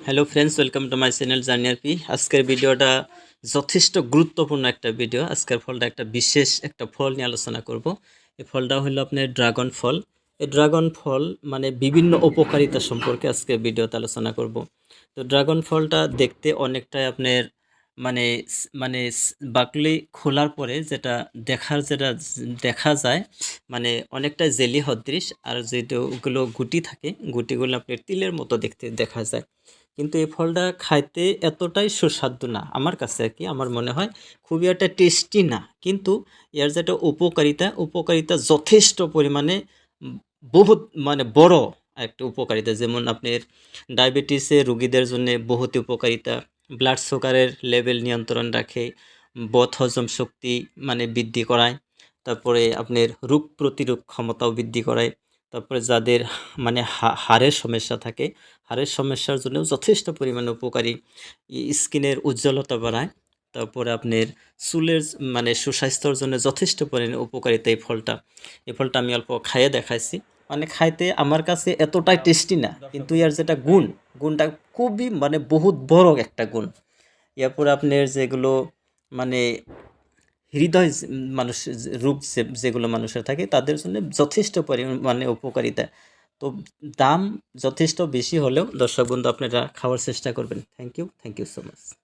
Hello friends, welcome to my channel journey RP. আজকের ভিডিওটা যথেষ্ট গুরুত্বপূর্ণ একটা ভিডিও। আজকের ফলটা একটা বিশেষ একটা ফল নিয়ে আলোচনা করব। এই ফলটা হলো আপনার ড্রাগন ফল। এই ড্রাগন ফল মানে বিভিন্ন উপকারিতা সম্পর্কে আজকে ভিডিওতে আলোচনা করব। তো ড্রাগন ফলটা দেখতে অনেকটাই আপনার মানে বাকলি খোলার পরে যেটা দেখা যায় মানে অনেকটা জেলি সদৃশ, আর যেগুলো গুটি থাকে গুটিগুলো আপনার তিলের মতো দেখতে দেখা যায়। কিন্তু এই ফলটা খাইতে এতটাই সুস্বাদু না আমার কাছে আর কি। আমার মনে হয় খুবই একটা টেস্টি না, কিন্তু এর যেটা উপকারিতা যথেষ্ট পরিমাণে উম, বহুত মানে বড় একটা উপকারিতা। যেমন আপনার ডায়াবেটিসের রোগীদের জন্য বহুত উপকারিতা, ব্লাড সুগারের লেভেল নিয়ন্ত্রণ রাখে, বদ হজম শক্তি মানে বৃদ্ধি করায়, তারপরে আপনার রোগ প্রতিরোধ ক্ষমতাও বৃদ্ধি করায়, তারপরে যাদের মানে হাড়ের সমস্যা থাকে হাড়ের সমস্যার জন্য যথেষ্ট পরিমাণে উপকারী, স্কিনের উজ্জ্বলতা বাড়ায়, তারপরে আপনার চুলের মানে সুস্বাস্থ্যর জন্য যথেষ্ট পরিমাণে উপকারিতা এই ফলটা আমি অল্প খাইয়ে দেখাইছি। মানে খাইতে আমার কাছে এতটাই টেস্টি না, কিন্তু এর যেটা গুণটা খুবই মানে বহুত বড় একটা গুণ। এরপর আপনার যেগুলো মানে হৃদয় মানুষ রোগ যেগুলো মানুষের থাকে তাদের জন্য যথেষ্ট পরিমাণে উপকারিতা। তো দাম যথেষ্ট বেশি হলেও দর্শক বন্ধু আপনারা খাওয়ার চেষ্টা করবেন। Thank you so much.